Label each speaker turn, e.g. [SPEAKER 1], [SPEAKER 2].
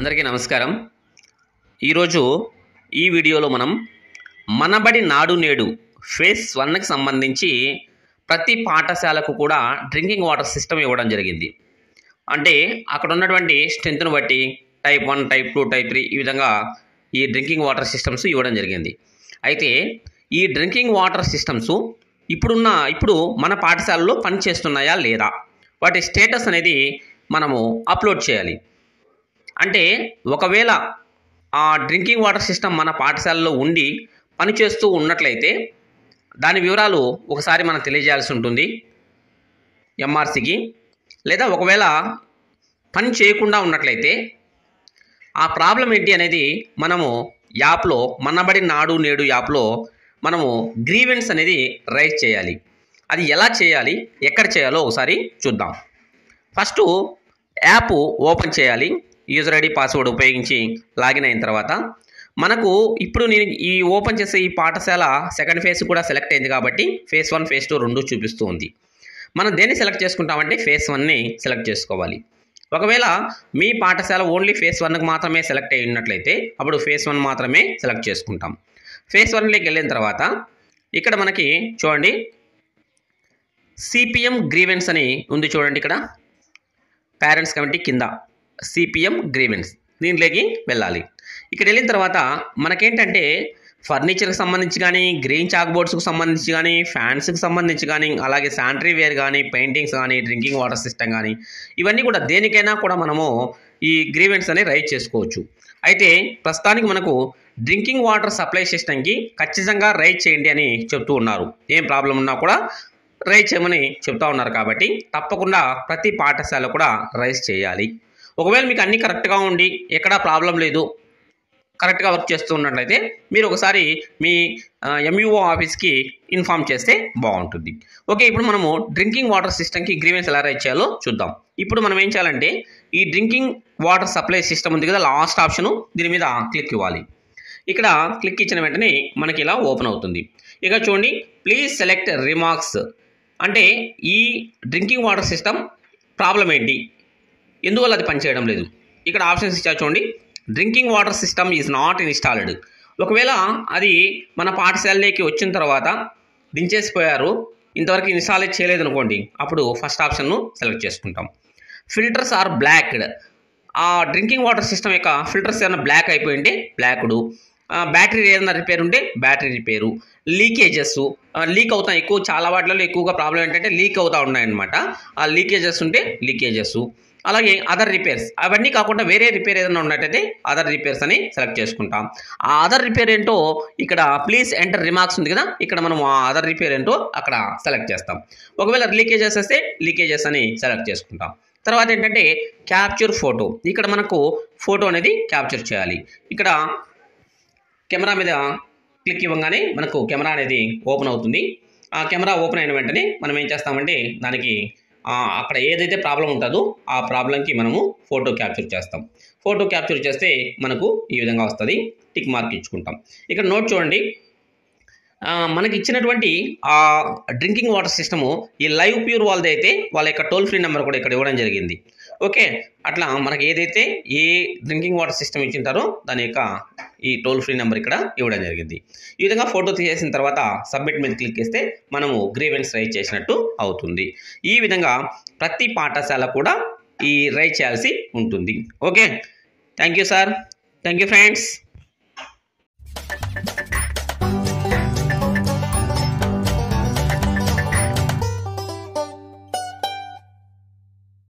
[SPEAKER 1] అందరికీ నమస్కారం। ఈరోజు ఈ వీడియోలో మనం మనబడి నాడు నేడు ఫేజ్ 1 కి సంబంధించి ప్రతి పాఠశాలకు కూడా డ్రింకింగ్ వాటర్ సిస్టమ్ ఇవ్వడం జరిగింది। అంటే అక్కడ ఉన్నటువంటి స్ట్రెంత్ను బట్టి టైప్ 1, టైప్ 2, టైప్ 3 ఈ విధంగా ఈ డ్రింకింగ్ వాటర్ సిస్టమ్స్ ఇవ్వడం జరిగింది। అయితే ఈ డ్రింకింగ్ వాటర్ సిస్టమ్స్ ఇప్పుడు మన పాఠశాలలో పనిచేస్తున్నాయా లేదా, వాటి స్టేటస్ అనేది మనము అప్లోడ్ చేయాలి। అంటే ఒకవేళ ఆ డ్రింకింగ్ వాటర్ సిస్టమ్ మన పాఠశాలలో ఉండి పనిచేస్తూ ఉన్నట్లయితే దాని వివరాలు ఒకసారి మనం తెలియజేయాల్సి ఉంటుంది ఎంఆర్సికి। లేదా ఒకవేళ పని చేయకుండా ఉన్నట్లయితే ఆ ప్రాబ్లం ఏంటి అనేది మనము యాప్లో మనబడి నాడు నేడు యాప్లో మనము గ్రీవెన్స్ అనేది రైజ్ చేయాలి। అది ఎలా చేయాలి, ఎక్కడ చేయాలో ఒకసారి చూద్దాం। ఫస్ట్ యాప్ ఓపెన్ చేయాలి। యూజర్ ఐడి పాస్వర్డ్ ఉపయోగించి లాగిన్ అయిన తర్వాత మనకు ఇప్పుడు నేను ఈ ఓపెన్ చేసే ఈ పాఠశాల సెకండ్ ఫేజ్ కూడా సెలెక్ట్ అయింది కాబట్టి ఫేజ్ 1, ఫేజ్ 2 రెండు చూపిస్తూ ఉంది। మనం దేన్ని సెలెక్ట్ చేసుకుంటామంటే ఫేజ్ 1ని సెలెక్ట్ చేసుకోవాలి। ఒకవేళ మీ పాఠశాల ఓన్లీ ఫేజ్ 1కి మాత్రమే సెలెక్ట్ అయి ఉన్నట్లయితే అప్పుడు ఫేజ్ 1 మాత్రమే సెలెక్ట్ చేసుకుంటాం। ఫేజ్ 1లోకి వెళ్ళిన తర్వాత ఇక్కడ మనకి చూడండి సిపిఎం గ్రీవెన్స్ అని ఉంది చూడండి, ఇక్కడ పేరెంట్స్ కమిటీ కింద సిపిఎం గ్రీవెన్స్ దీంట్లోకి వెళ్ళాలి। ఇక్కడ వెళ్ళిన తర్వాత మనకేంటంటే ఫర్నిచర్కి సంబంధించి కానీ, గ్రీన్ చాక్ బోర్డ్స్కి సంబంధించి కానీ, ఫ్యాన్స్కి సంబంధించి కానీ, అలాగే శానిటరీ వేర్ కానీ, పెయింటింగ్స్ కానీ, డ్రింకింగ్ వాటర్ సిస్టమ్ కానీ ఇవన్నీ కూడా దేనికైనా కూడా మనము ఈ గ్రీవెన్స్ అని రైజ్ చేసుకోవచ్చు। అయితే ప్రస్తుతానికి మనకు డ్రింకింగ్ వాటర్ సప్లై సిస్టమ్కి ఖచ్చితంగా రైజ్ చేయండి అని చెప్తూ ఉన్నారు। ఏం ప్రాబ్లం ఉన్నా కూడా రైజ్ చేయమని చెప్తా ఉన్నారు కాబట్టి తప్పకుండా ప్రతి పాఠశాల కూడా రైజ్ చేయాలి। ఒకవేళ మీకు అన్నీ కరెక్ట్గా ఉండి ఎక్కడా ప్రాబ్లం లేదు, కరెక్ట్గా వర్క్ చేస్తూ ఉన్నట్లయితే మీరు ఒకసారి మీ ఎంఈఓ ఆఫీస్కి ఇన్ఫామ్ చేస్తే బాగుంటుంది। ఓకే, ఇప్పుడు మనము డ్రింకింగ్ వాటర్ సిస్టమ్కి గ్రీవెన్స్ ఎలా రైజ్ చేయాలో చూద్దాం। ఇప్పుడు మనం ఏం చేయాలంటే ఈ డ్రింకింగ్ వాటర్ సప్లై సిస్టమ్ ఉంది కదా, లాస్ట్ ఆప్షను, దీని మీద క్లిక్ ఇవ్వాలి। ఇక్కడ క్లిక్ ఇచ్చిన వెంటనే మనకి ఇలా ఓపెన్ అవుతుంది। ఇక చూడండి, ప్లీజ్ సెలెక్ట్ రిమార్క్స్ అంటే ఈ డ్రింకింగ్ వాటర్ సిస్టమ్ ప్రాబ్లం ఏంటి, ఎందువల్ల అది పనిచేయడం లేదు, ఇక్కడ ఆప్షన్స్ ఇచ్చారు చూడండి। Drinking water system is not installed, ఒకవేళ అది మన పాఠశాలలోకి వచ్చిన తర్వాత దించేసిపోయారు, ఇంతవరకు ఇన్స్టాల్ చేయలేదు అనుకోండి, అప్పుడు ఫస్ట్ ఆప్షన్ను సెలెక్ట్ చేసుకుంటాం। ఫిల్టర్స్ ఆర్ బ్లాక్డ్, ఆ డ్రింకింగ్ వాటర్ సిస్టమ్ యొక్క ఫిల్టర్స్ ఏమైనా బ్లాక్ అయిపోయింటే బ్లాక్డు, బ్యాటరీ ఏదైనా రిపేర్ ఉంటే బ్యాటరీ రిపేరు, లీకేజెస్ లీక్ అవుతాయి ఎక్కువ, చాలా వాటిలో ఎక్కువగా ప్రాబ్లం ఏంటంటే లీక్ అవుతూ ఉన్నాయన్నమాట, ఆ లీకేజెస్ ఉంటే లీకేజెస్, అలాగే అదర్ రిపేర్స్, అవన్నీ కాకుండా వేరే రిపేర్ ఏదైనా ఉన్నట్టయితే అదర్ రిపేర్స్ అని సెలెక్ట్ చేసుకుంటాం। ఆ అదర్ రిపేర్ ఏంటో ఇక్కడ ప్లీజ్ ఎంటర్ రిమార్క్స్ ఉంది కదా, ఇక్కడ మనం ఆ అదర్ రిపేర్ ఏంటో అక్కడ సెలెక్ట్ చేస్తాం। ఒకవేళ లీకేజెస్ వస్తే లీకేజెస్ అని సెలెక్ట్ చేసుకుంటాం। తర్వాత ఏంటంటే క్యాప్చర్ ఫోటో, ఇక్కడ మనకు ఫోటో అనేది క్యాప్చర్ చేయాలి। ఇక్కడ కెమెరా మీద క్లిక్ ఇవ్వగానే మనకు కెమెరా అనేది ఓపెన్ అవుతుంది। ఆ కెమెరా ఓపెన్ అయిన వెంటనే మనం ఏం చేస్తామంటే దానికి అక్కడ ఏదైతే ప్రాబ్లం ఉంటుందో ఆ ప్రాబ్లంకి మనము ఫోటో క్యాప్చర్ చేస్తాం। ఫోటో క్యాప్చర్ చేస్తే మనకు ఈ విధంగా వస్తుంది, టిక్ మార్క్ ఇచ్చుకుంటాం। ఇక్కడ నోట్ చూడండి, మనకి ఇచ్చినటువంటి ఆ డ్రింకింగ్ వాటర్ సిస్టము ఈ లైవ్ ప్యూర్ వాళ్ళది అయితే వాళ్ళ యొక్క టోల్ ఫ్రీ నెంబర్ కూడా ఇక్కడ ఇవ్వడం జరిగింది। ఓకే, అట్లా మనకి ఏదైతే ఏ డ్రింకింగ్ వాటర్ సిస్టమ్ ఇచ్చింటారో దాని యొక్క ఈ టోల్ ఫ్రీ నెంబర్ ఇక్కడ ఇవ్వడం జరిగింది। ఈ విధంగా ఫోటో తీసేసిన తర్వాత సబ్మిట్ మీద క్లిక్ చేస్తే మనము గ్రీవెన్స్ రైజ్ చేసినట్టు అవుతుంది। ఈ విధంగా ప్రతి పాఠశాల కూడా ఈ రైజ్ చేయాల్సి ఉంటుంది। Okay, thank you sir, thank you friends.